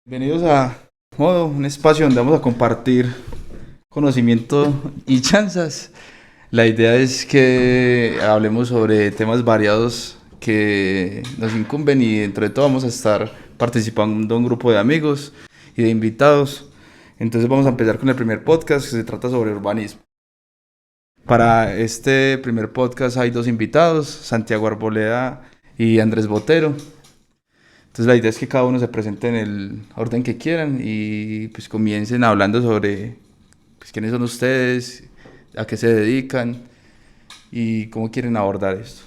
Bienvenidos a Modo, un espacio donde vamos a compartir conocimiento y chanzas. La idea es que hablemos sobre temas variados que nos incumben y dentro de todo vamos a estar participando un grupo de amigos y de invitados. Entonces vamos a empezar con el primer podcast que se trata sobre urbanismo. Para este primer podcast hay dos invitados, Santiago Arboleda y Andrés Botero. Entonces la idea es que cada uno se presente en el orden que quieran y pues comiencen hablando sobre pues, quiénes son ustedes, a qué se dedican y cómo quieren abordar esto.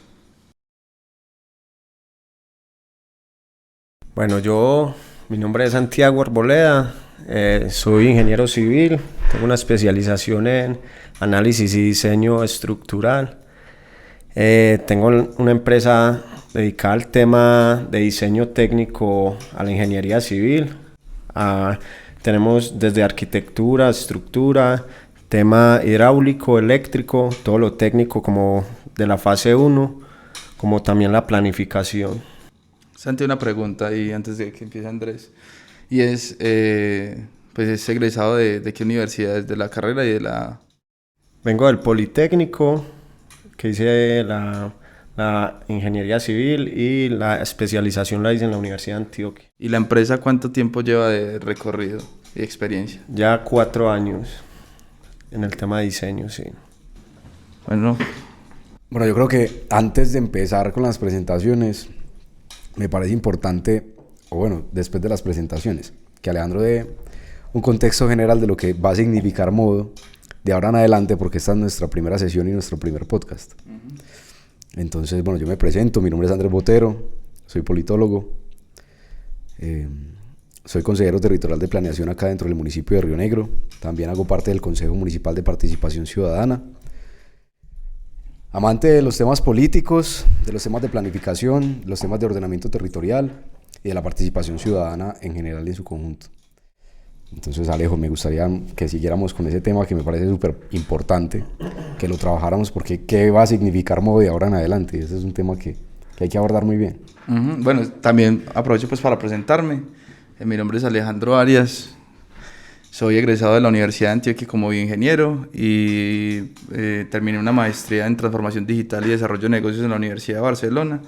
Bueno, mi nombre es Santiago Arboleda, soy ingeniero civil, tengo una especialización en análisis y diseño estructural. Tengo una empresa dedicada al tema de diseño técnico a la ingeniería civil. Tenemos desde arquitectura, estructura, tema hidráulico, eléctrico, todo lo técnico como de la fase 1, como también la planificación. Santi, una pregunta y antes de que empiece Andrés. Y es, pues es egresado de qué universidad, de la carrera y de la... Vengo del Politécnico, que hice la ingeniería civil y la especialización la hice en la Universidad de Antioquia. ¿Y la empresa cuánto tiempo lleva de recorrido y experiencia? Ya 4 años en el tema de diseño, sí. Bueno, yo creo que antes de empezar con las presentaciones, me parece importante, después de las presentaciones, que Alejandro dé un contexto general de lo que va a significar Modo de ahora en adelante, porque esta es nuestra primera sesión y nuestro primer podcast. Entonces, yo me presento, mi nombre es Andrés Botero, soy politólogo, soy consejero territorial de planeación acá dentro del municipio de Río Negro, también hago parte del Consejo Municipal de Participación Ciudadana. Amante de los temas políticos, de los temas de planificación, los temas de ordenamiento territorial y de la participación ciudadana en general y en su conjunto. Entonces, Alejo, me gustaría que siguiéramos con ese tema que me parece súper importante, que lo trabajáramos porque qué va a significar Modo de ahora en adelante. Ese es un tema que hay que abordar muy bien. Bueno, también aprovecho pues para presentarme. Mi nombre es Alejandro Arias. Soy egresado de la Universidad de Antioquia como bioingeniero y terminé una maestría en transformación digital y desarrollo de negocios en la Universidad de Barcelona.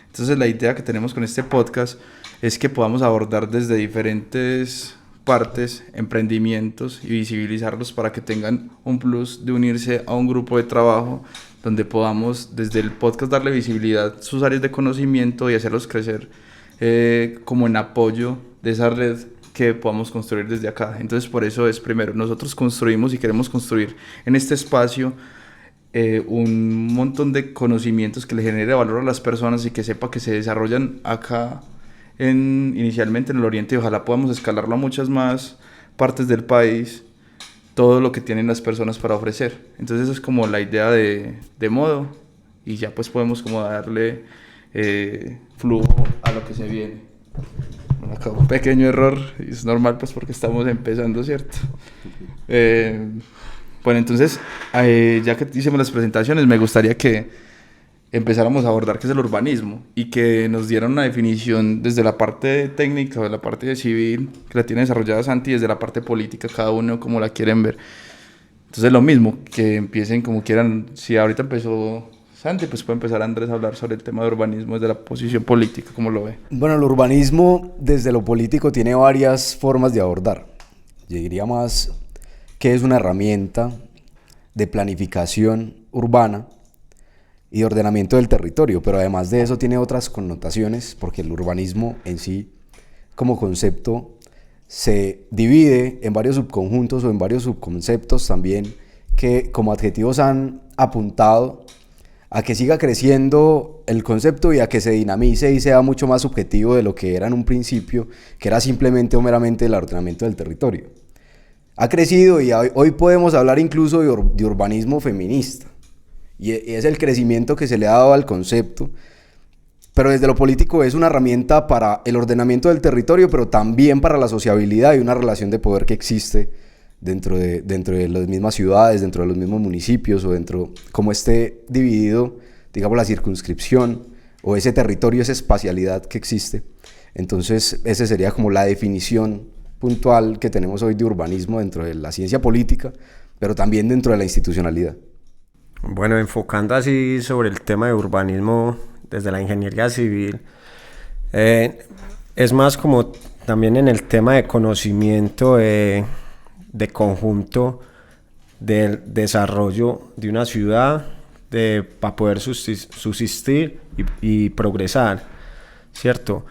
Entonces la idea que tenemos con este podcast es que podamos abordar desde diferentes partes, emprendimientos y visibilizarlos para que tengan un plus de unirse a un grupo de trabajo donde podamos desde el podcast darle visibilidad a sus áreas de conocimiento y hacerlos crecer como en apoyo de esa red que podamos construir desde acá. Entonces por eso es primero, nosotros construimos y queremos construir en este espacio un montón de conocimientos que le genere valor a las personas y que sepa que se desarrollan acá inicialmente en el oriente y ojalá podamos escalarlo a muchas más partes del país, todo lo que tienen las personas para ofrecer. Entonces esa es como la idea de Modo y ya pues podemos como darle flujo a lo que se viene. Acá un pequeño error, y es normal pues porque estamos empezando, ¿cierto? Bueno, entonces, ya que hicimos las presentaciones, me gustaría que empezáramos a abordar qué es el urbanismo y que nos dieran una definición desde la parte técnica, de la parte civil, que la tiene desarrollada Santi, y desde la parte política, cada uno como la quieren ver. Entonces, lo mismo, que empiecen como quieran. Si ahorita empezó Santi, pues puede empezar Andrés a hablar sobre el tema de urbanismo desde la posición política, ¿cómo lo ve? Bueno, el urbanismo desde lo político tiene varias formas de abordar. Yo diría más que es una herramienta de planificación urbana y de ordenamiento del territorio, pero además de eso tiene otras connotaciones, porque el urbanismo en sí, como concepto, se divide en varios subconjuntos o en varios subconceptos también, que como adjetivos han apuntado a que siga creciendo el concepto y a que se dinamice y sea mucho más subjetivo de lo que era en un principio, que era simplemente o meramente el ordenamiento del territorio. Ha crecido y hoy podemos hablar incluso de urbanismo feminista, y es el crecimiento que se le ha dado al concepto, pero desde lo político es una herramienta para el ordenamiento del territorio, pero también para la sociabilidad y una relación de poder que existe dentro de las mismas ciudades, dentro de los mismos municipios o dentro, como esté dividido, digamos, la circunscripción o ese territorio, esa espacialidad que existe. Entonces, esa sería como la definición puntual que tenemos hoy de urbanismo dentro de la ciencia política, pero también dentro de la institucionalidad. Bueno, enfocando así sobre el tema de urbanismo desde la ingeniería civil, es más como también en el tema de conocimiento de conjunto del desarrollo de una ciudad para poder subsistir y progresar, ¿cierto?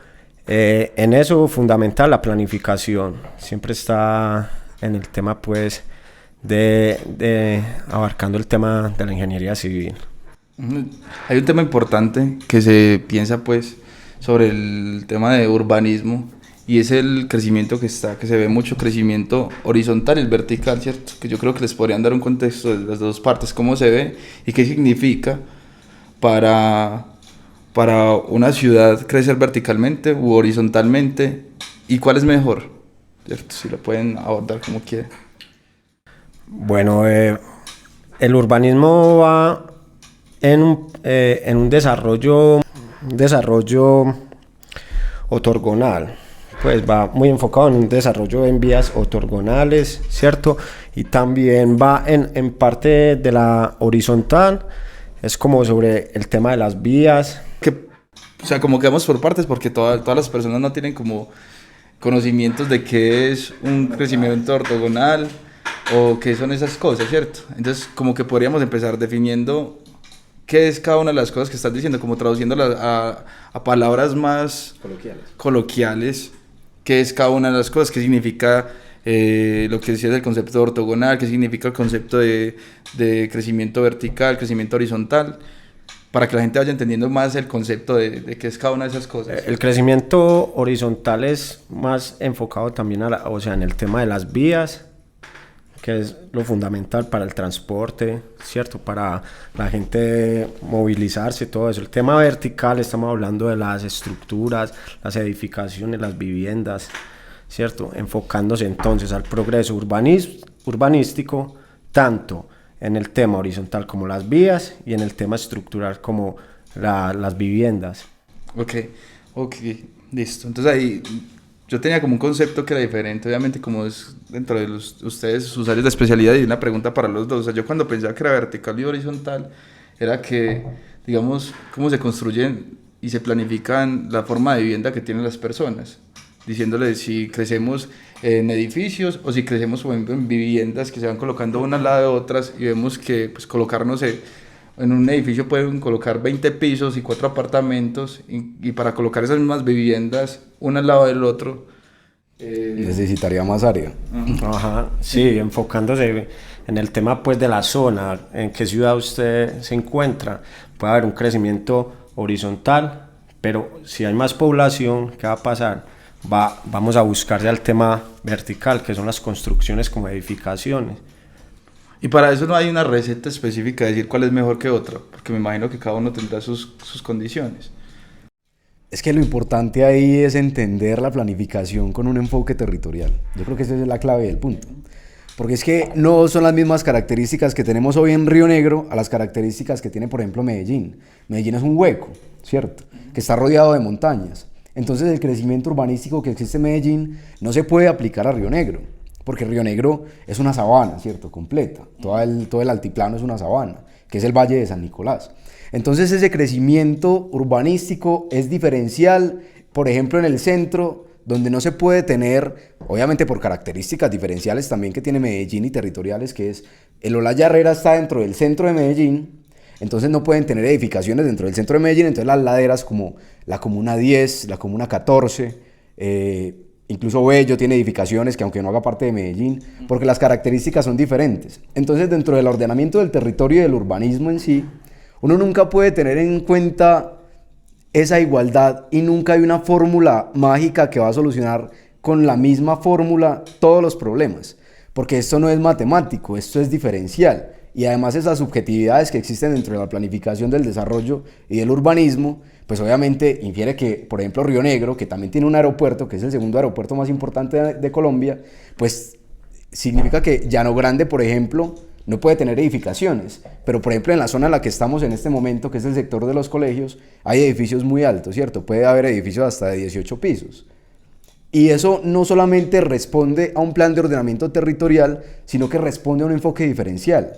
En eso fundamental la planificación, siempre está en el tema pues de abarcando el tema de la ingeniería civil. Hay un tema importante que se piensa pues sobre el tema de urbanismo y es el crecimiento que se ve mucho crecimiento horizontal y el vertical, ¿cierto? Que yo creo que les podrían dar un contexto de las dos partes, cómo se ve y qué significa para una ciudad crecer verticalmente u horizontalmente y cuál es mejor, ¿cierto? Si lo pueden abordar como quieran. Bueno, el urbanismo va en un desarrollo ortogonal, pues va muy enfocado en un desarrollo en vías ortogonales, ¿cierto? Y también va en parte de la horizontal, es como sobre el tema de las vías. O sea, como que vamos por partes porque todas las personas no tienen como conocimientos de qué es un crecimiento ortogonal o qué son esas cosas, ¿cierto? Entonces, como que podríamos empezar definiendo qué es cada una de las cosas que estás diciendo, como traduciéndolas a palabras más coloquiales, qué es cada una de las cosas, qué significa lo que decías del concepto ortogonal, qué significa el concepto de crecimiento vertical, crecimiento horizontal, para que la gente vaya entendiendo más el concepto de qué es cada una de esas cosas. El crecimiento horizontal es más enfocado también o sea, en el tema de las vías, que es lo fundamental para el transporte, ¿cierto? Para la gente movilizarse, todo eso. El tema vertical, estamos hablando de las estructuras, las edificaciones, las viviendas, ¿cierto? Enfocándose entonces al progreso urbanístico, tanto en el tema horizontal como las vías y en el tema estructural como las viviendas. Ok, listo. Entonces ahí yo tenía como un concepto que era diferente, obviamente como es dentro de ustedes, sus áreas de especialidad, y una pregunta para los dos. O sea, yo cuando pensaba que era vertical y horizontal, era que, digamos, cómo se construyen y se planifican la forma de vivienda que tienen las personas, diciéndoles si crecemos en edificios o si crecemos, por ejemplo, en viviendas que se van colocando unas al lado de otras, y vemos que pues colocarnos en un edificio pueden colocar 20 pisos y 4 apartamentos, y para colocar esas mismas viviendas una al lado del otro necesitaría más área. Ajá, sí, enfocándose en el tema pues de la zona, en qué ciudad usted se encuentra, puede haber un crecimiento horizontal, pero si hay más población, ¿qué va a pasar? Vamos a buscarse al tema vertical, que son las construcciones como edificaciones. Y para eso no hay una receta específica de decir cuál es mejor que otra, porque me imagino que cada uno tendrá sus condiciones. Es que lo importante ahí es entender la planificación con un enfoque territorial. Yo creo que esa es la clave del punto. Porque es que no son las mismas características que tenemos hoy en Río Negro a las características que tiene, por ejemplo, Medellín. Medellín es un hueco, ¿cierto? Que está rodeado de montañas. Entonces el crecimiento urbanístico que existe en Medellín no se puede aplicar a Río Negro, porque Río Negro es una sabana, ¿cierto? Completa. Todo el altiplano es una sabana, que es el Valle de San Nicolás. Entonces ese crecimiento urbanístico es diferencial, por ejemplo, en el centro, donde no se puede tener, obviamente por características diferenciales también que tiene Medellín y territoriales, que es el Olaya Herrera está dentro del centro de Medellín, entonces no pueden tener edificaciones dentro del centro de Medellín, entonces las laderas como la Comuna 10, la Comuna 14, incluso Bello tiene edificaciones que aunque no haga parte de Medellín, porque las características son diferentes. Entonces dentro del ordenamiento del territorio y del urbanismo en sí, uno nunca puede tener en cuenta esa igualdad y nunca hay una fórmula mágica que va a solucionar con la misma fórmula todos los problemas, porque esto no es matemático, esto es diferencial. Y además esas subjetividades que existen dentro de la planificación del desarrollo y del urbanismo, pues obviamente infiere que, por ejemplo, Río Negro, que también tiene un aeropuerto, que es el segundo aeropuerto más importante de Colombia, pues significa que Llano Grande, por ejemplo, no puede tener edificaciones, pero por ejemplo en la zona en la que estamos en este momento, que es el sector de los colegios, hay edificios muy altos, ¿cierto? Puede haber edificios hasta de 18 pisos. Y eso no solamente responde a un plan de ordenamiento territorial, sino que responde a un enfoque diferencial.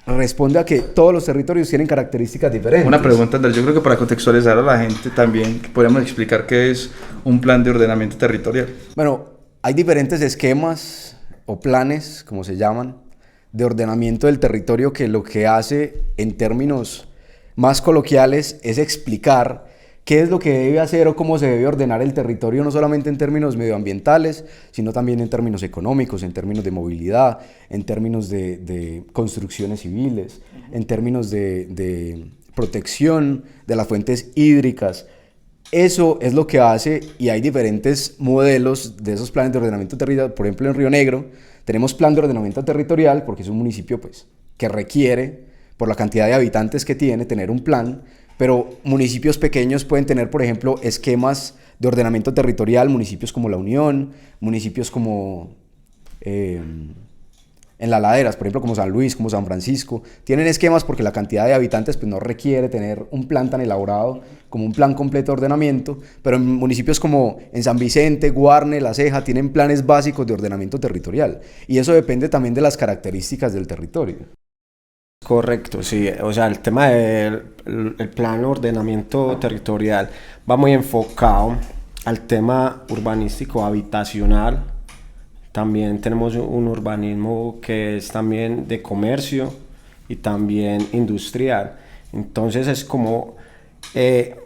Responde a que todos los territorios tienen características diferentes. Una pregunta, Andrés, yo creo que para contextualizar a la gente también, podríamos explicar qué es un plan de ordenamiento territorial. Bueno, hay diferentes esquemas o planes, como se llaman, de ordenamiento del territorio, que lo que hace en términos más coloquiales es explicar qué es lo que debe hacer o cómo se debe ordenar el territorio, no solamente en términos medioambientales, sino también en términos económicos, en términos de movilidad, en términos de construcciones civiles, en términos de protección de las fuentes hídricas. Eso es lo que hace, y hay diferentes modelos de esos planes de ordenamiento territorial. Por ejemplo, en Río Negro tenemos plan de ordenamiento territorial, porque es un municipio pues, que requiere, por la cantidad de habitantes que tiene, tener un plan, pero municipios pequeños pueden tener, por ejemplo, esquemas de ordenamiento territorial, municipios como La Unión, municipios como en las laderas, por ejemplo, como San Luis, como San Francisco, tienen esquemas porque la cantidad de habitantes pues, no requiere tener un plan tan elaborado como un plan completo de ordenamiento, pero en municipios como en San Vicente, Guarne, La Ceja, tienen planes básicos de ordenamiento territorial, y eso depende también de las características del territorio. Correcto, sí, o sea, el tema del el plan de ordenamiento territorial va muy enfocado al tema urbanístico habitacional. También tenemos un urbanismo que es también de comercio y también industrial. Entonces es como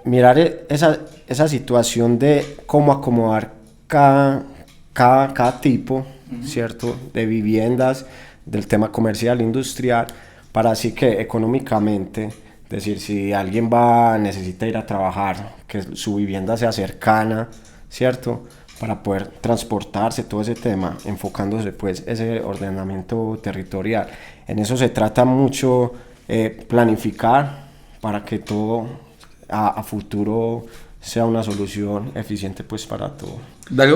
mirar esa situación de cómo acomodar cada tipo, ¿cierto?, de viviendas, del tema comercial, industrial, para así que económicamente, es decir, si alguien necesita ir a trabajar, que su vivienda sea cercana, ¿cierto?, para poder transportarse, todo ese tema, enfocándose pues ese ordenamiento territorial. En eso se trata mucho planificar para que todo a futuro sea una solución eficiente pues para todo.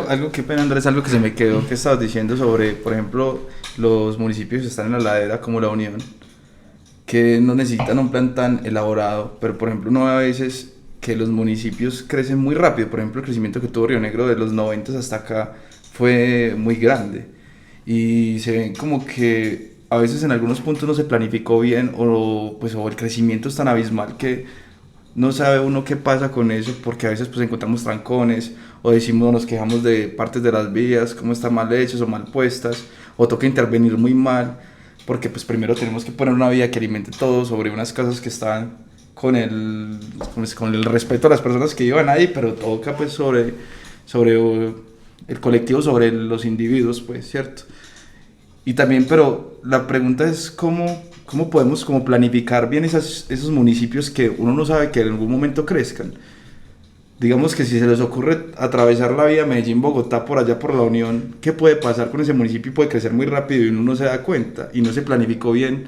Algo que pena, Andrés, algo que se me quedó que estabas diciendo sobre, por ejemplo, los municipios que están en la ladera como La Unión, que no necesitan un plan tan elaborado, pero por ejemplo uno ve a veces que los municipios crecen muy rápido. Por ejemplo, el crecimiento que tuvo Río Negro de los 90 hasta acá fue muy grande, y se ven como que a veces en algunos puntos no se planificó bien, o el crecimiento es tan abismal que no sabe uno qué pasa con eso, porque a veces pues encontramos trancones, o decimos, nos quejamos de partes de las vías, cómo están mal hechas o mal puestas, o toca intervenir muy mal, porque pues primero tenemos que poner una vía que alimente todo sobre unas casas que están con el respeto a las personas que vivan ahí, pero toca pues sobre el colectivo, sobre los individuos, pues, ¿cierto? Y también, pero la pregunta es cómo podemos como planificar bien esos municipios que uno no sabe que en algún momento crezcan. Digamos que si se les ocurre atravesar la vía Medellín-Bogotá por allá por La Unión, ¿qué puede pasar con ese municipio? Puede crecer muy rápido y uno no se da cuenta, y no se planificó bien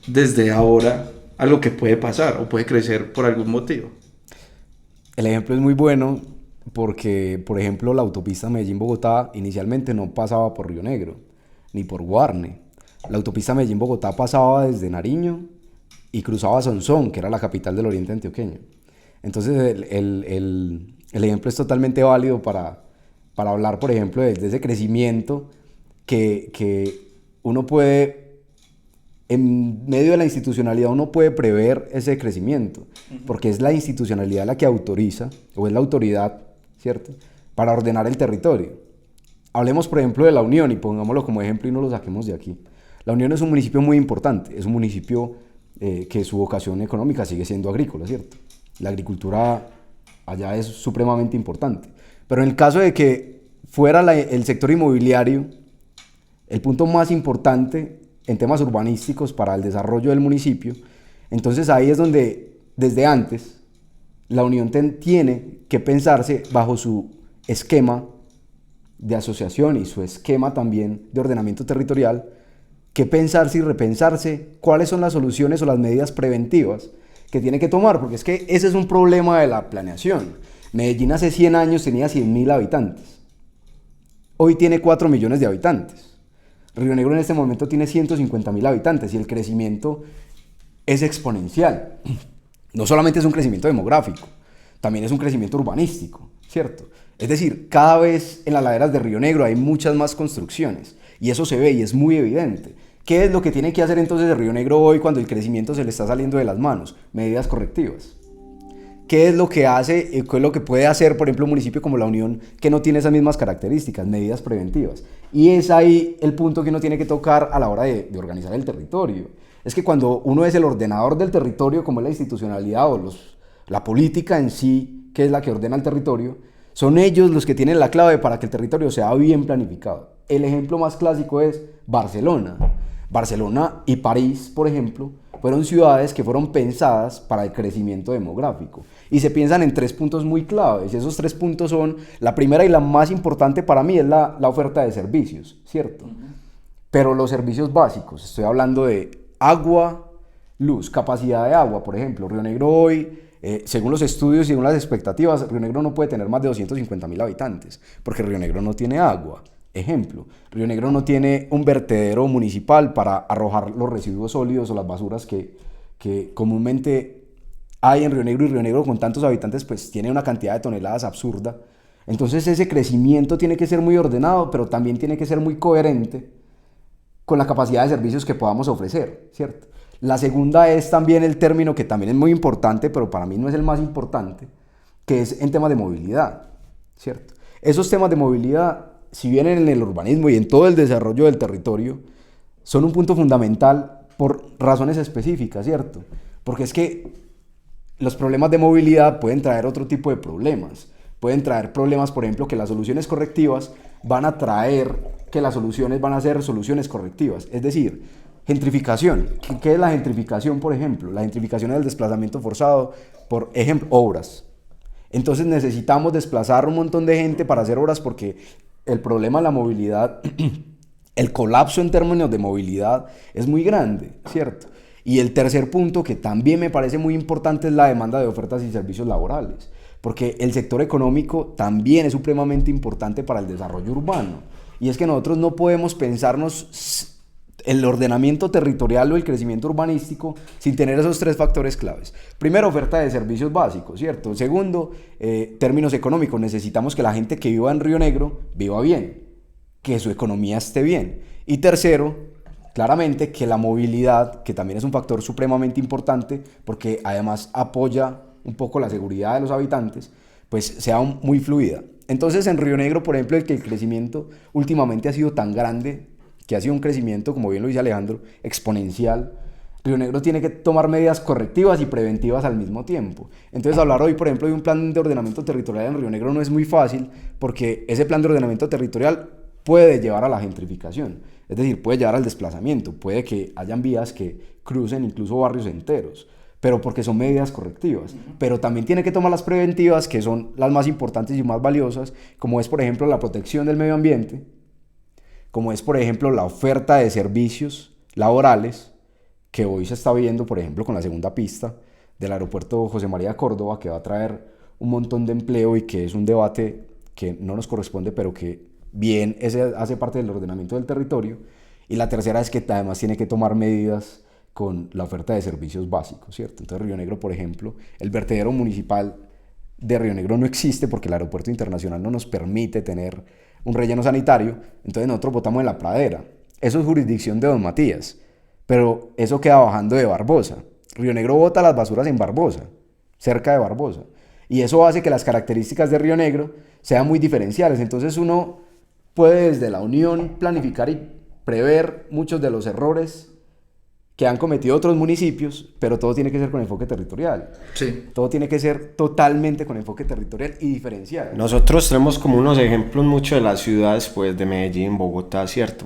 desde ahora algo que puede pasar o puede crecer por algún motivo. El ejemplo es muy bueno porque, por ejemplo, la autopista Medellín-Bogotá inicialmente no pasaba por Río Negro ni por Guarne. La autopista Medellín-Bogotá pasaba desde Nariño y cruzaba Sonsón, que era la capital del oriente antioqueño. Entonces el ejemplo es totalmente válido para hablar, por ejemplo, de ese crecimiento que uno puede, en medio de la institucionalidad, uno puede prever ese crecimiento, porque es la institucionalidad la que autoriza, o es la autoridad, ¿cierto?, para ordenar el territorio. Hablemos, por ejemplo, de La Unión, y pongámoslo como ejemplo y no lo saquemos de aquí. La Unión es un municipio muy importante, es un municipio que su vocación económica sigue siendo agrícola, ¿cierto? La agricultura allá es supremamente importante. Pero en el caso de que fuera el sector inmobiliario el punto más importante en temas urbanísticos para el desarrollo del municipio, entonces ahí es donde desde antes la Unión tiene que pensarse bajo su esquema de asociación y su esquema también de ordenamiento territorial, que pensarse y repensarse cuáles son las soluciones o las medidas preventivas que tiene que tomar, porque es que ese es un problema de la planeación. Medellín hace 100 años tenía 100.000 habitantes, hoy tiene 4 millones de habitantes. Río Negro en este momento tiene 150.000 habitantes y el crecimiento es exponencial. No solamente es un crecimiento demográfico, también es un crecimiento urbanístico, ¿cierto? Es decir, cada vez en las laderas de Río Negro hay muchas más construcciones y eso se ve y es muy evidente. ¿Qué es lo que tiene que hacer entonces el Río Negro hoy cuando el crecimiento se le está saliendo de las manos? Medidas correctivas. ¿Qué es lo que hace, qué es lo que puede hacer, por ejemplo, un municipio como La Unión, que no tiene esas mismas características? Medidas preventivas. Y es ahí el punto que uno tiene que tocar a la hora de organizar el territorio. Es que cuando uno es el ordenador del territorio, como es la institucionalidad o la política en sí, que es la que ordena el territorio, son ellos los que tienen la clave para que el territorio sea bien planificado. El ejemplo más clásico es Barcelona. Barcelona y París, por ejemplo, fueron ciudades que fueron pensadas para el crecimiento demográfico y se piensan en 3 puntos muy claves, y esos 3 puntos son, la primera y la más importante para mí es la oferta de servicios, ¿cierto? Pero los servicios básicos, estoy hablando de agua, luz, capacidad de agua, por ejemplo. Río Negro hoy, según los estudios y según las expectativas, Río Negro no puede tener más de 250.000 habitantes, porque Río Negro no tiene agua. Ejemplo, Río Negro no tiene un vertedero municipal para arrojar los residuos sólidos o las basuras que comúnmente hay en Río Negro, y Río Negro con tantos habitantes pues tiene una cantidad de toneladas absurda. Entonces ese crecimiento tiene que ser muy ordenado, pero también tiene que ser muy coherente con la capacidad de servicios que podamos ofrecer, ¿cierto? La segunda es también el término que también es muy importante, pero para mí no es el más importante, que es en temas de movilidad, ¿cierto? Esos temas de movilidad, si bien en el urbanismo y en todo el desarrollo del territorio, son un punto fundamental por razones específicas, ¿cierto? Porque es que los problemas de movilidad pueden traer otro tipo de problemas. Pueden traer problemas, por ejemplo, que las soluciones correctivas van a traer que las soluciones van a ser soluciones correctivas. Es decir, gentrificación. ¿Qué es la gentrificación, por ejemplo? La gentrificación es el desplazamiento forzado, por ejemplo, obras. Entonces necesitamos desplazar un montón de gente para hacer obras porque el problema de la movilidad, el colapso en términos de movilidad es muy grande, ¿cierto? Y el tercer punto que también me parece muy importante es la demanda de ofertas y servicios laborales, porque el sector económico también es supremamente importante para el desarrollo urbano. Y es que nosotros no podemos pensarnos el ordenamiento territorial o el crecimiento urbanístico sin tener esos 3 factores claves. Primero, oferta de servicios básicos, ¿cierto? Segundo, términos económicos. Necesitamos que la gente que viva en Río Negro viva bien, que su economía esté bien. Y tercero, claramente que la movilidad, que también es un factor supremamente importante porque además apoya un poco la seguridad de los habitantes, pues sea muy fluida. Entonces en Río Negro, por ejemplo, el crecimiento últimamente ha sido tan grande, que ha sido un crecimiento, como bien lo dice Alejandro, exponencial. Río Negro tiene que tomar medidas correctivas y preventivas al mismo tiempo. Entonces hablar hoy, por ejemplo, de un plan de ordenamiento territorial en Río Negro no es muy fácil, porque ese plan de ordenamiento territorial puede llevar a la gentrificación, es decir, puede llevar al desplazamiento, puede que hayan vías que crucen incluso barrios enteros, pero porque son medidas correctivas. Pero también tiene que tomar las preventivas, que son las más importantes y más valiosas, como es, por ejemplo, la protección del medio ambiente, como es, por ejemplo, la oferta de servicios laborales, que hoy se está viendo, por ejemplo, con la segunda pista del aeropuerto José María Córdoba, que va a traer un montón de empleo y que es un debate que no nos corresponde, pero que bien ese hace parte del ordenamiento del territorio. Y la tercera es que además tiene que tomar medidas con la oferta de servicios básicos, ¿cierto? Entonces Río Negro, por ejemplo, el vertedero municipal de Río Negro no existe porque el aeropuerto internacional no nos permite tener un relleno sanitario, entonces nosotros botamos en la pradera. Eso es jurisdicción de Don Matías, pero eso queda bajando de Barbosa. Río Negro bota las basuras en Barbosa, cerca de Barbosa, y eso hace que las características de Río Negro sean muy diferenciales. Entonces uno puede desde la Unión planificar y prever muchos de los errores que han cometido otros municipios, pero todo tiene que ser con enfoque territorial. Sí. Todo tiene que ser totalmente con enfoque territorial y diferencial. Nosotros tenemos como unos ejemplos mucho de las ciudades, pues de Medellín, Bogotá, ¿cierto?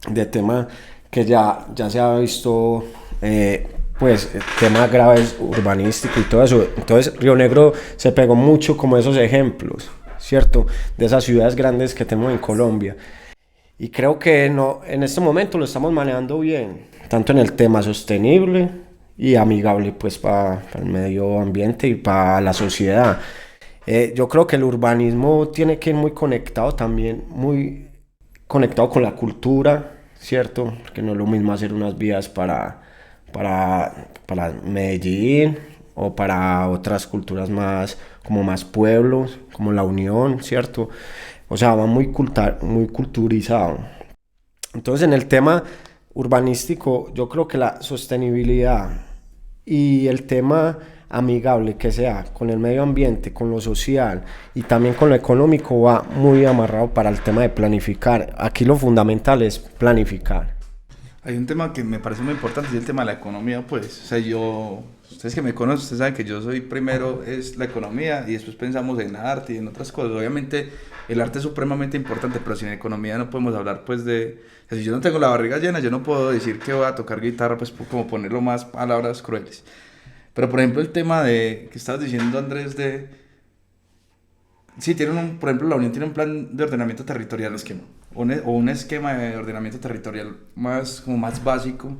De tema que ya se ha visto, pues temas graves urbanísticos y todo eso. Entonces Río Negro se pegó mucho como esos ejemplos, ¿cierto? De esas ciudades grandes que tenemos en Colombia. Y creo que no, en este momento lo estamos manejando bien, tanto en el tema sostenible y amigable pues para el medio ambiente y para la sociedad. Yo creo que el urbanismo tiene que ir muy conectado también, muy conectado con la cultura ¿cierto? Porque no es lo mismo hacer unas vías para Medellín o para otras culturas más, como más pueblos, como la Unión, ¿cierto? O sea, va muy culturizado. Entonces, en el tema urbanístico, yo creo que la sostenibilidad y el tema amigable que sea con el medio ambiente, con lo social y también con lo económico va muy amarrado para el tema de planificar. Aquí lo fundamental es planificar. Hay un tema que me parece muy importante, y es el tema de la economía, pues. O sea, ustedes que me conocen, ustedes saben que yo soy primero es la economía y después pensamos en arte y en otras cosas. Obviamente el arte es supremamente importante, pero sin economía no podemos hablar, pues, o sea, si yo no tengo la barriga llena, yo no puedo decir que voy a tocar guitarra, pues, como ponerlo más palabras crueles. Pero, por ejemplo, el tema que estabas diciendo, Andrés, sí, por ejemplo, la Unión tiene un plan de ordenamiento territorial, o un esquema de ordenamiento territorial como más básico,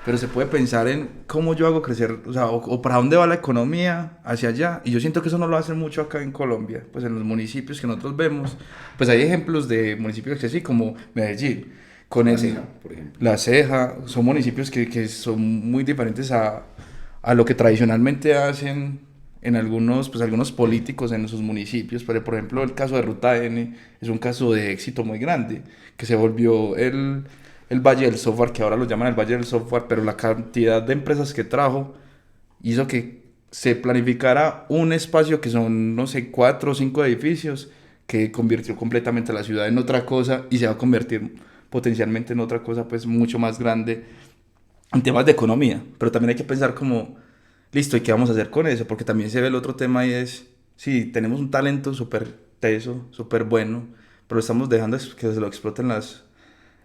pero se puede pensar en cómo yo hago crecer, o sea, o para dónde va la economía hacia allá, y yo siento que eso no lo hacen mucho acá en Colombia, pues en los municipios que nosotros vemos, pues hay ejemplos de municipios que sí, como Medellín, con La Ceja, por ejemplo. La Ceja, son municipios que son muy diferentes a lo que tradicionalmente hacen algunos políticos en sus municipios, pero por ejemplo el caso de Ruta N es un caso de éxito muy grande, que se volvió el Valle del Software, que ahora lo llaman el Valle del Software, pero la cantidad de empresas que trajo hizo que se planificara un espacio que son, no sé, 4 o 5 edificios, que convirtió completamente la ciudad en otra cosa y se va a convertir potencialmente en otra cosa pues mucho más grande en temas de economía, pero también hay que pensar como, listo, ¿y qué vamos a hacer con eso? Porque también se ve el otro tema y es, sí, tenemos un talento súper teso, súper bueno, pero estamos dejando que se lo exploten las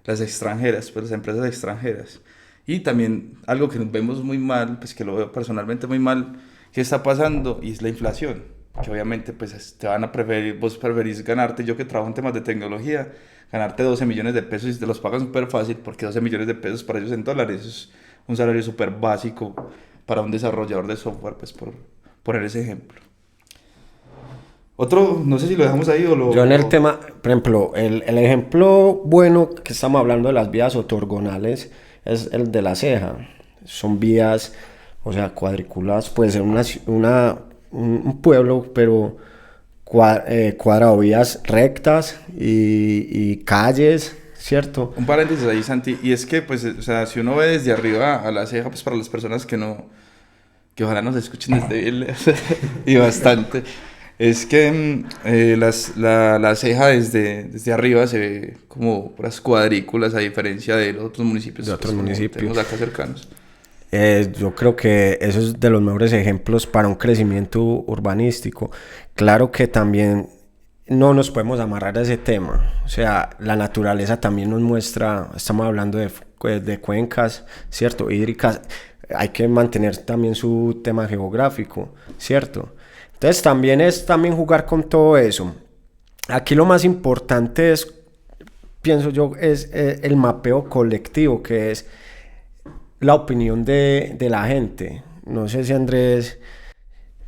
extranjeras, pues las empresas extranjeras. Y también algo que nos vemos muy mal, pues que lo veo personalmente muy mal, que está pasando, y es la inflación, que obviamente pues te van a preferir, vos preferís ganarte, yo que trabajo en temas de tecnología, ganarte 12 millones de pesos y te los pagan súper fácil, porque 12 millones de pesos para ellos en dólares es un salario súper básico para un desarrollador de software, pues por poner ese ejemplo. Otro, no sé si lo dejamos ahí o lo... Yo en el tema, por ejemplo, el ejemplo bueno que estamos hablando de las vías ortogonales es el de La Ceja. Son vías, o sea, cuadriculadas, puede ser un pueblo, pero cuadrado, vías rectas y calles, ¿cierto? Un paréntesis ahí, Santi, y es que, pues, o sea, si uno ve desde arriba a La Ceja, pues para las personas que ojalá nos escuchen desde bien lejos, y bastante, es que la Ceja desde arriba se ve como puras cuadrículas, a diferencia de los otros municipios, De otros pues, municipios. tenemos acá cercanos. Yo creo que eso es de los mejores ejemplos para un crecimiento urbanístico. Claro que también no nos podemos amarrar a ese tema. O sea, la naturaleza también nos muestra, estamos hablando de cuencas, ¿cierto? Hídricas. Hay que mantener también su tema geográfico, ¿cierto? Entonces también es jugar con todo eso. Aquí lo más importante es, pienso yo, es el mapeo colectivo, que es la opinión de la gente. No sé si Andrés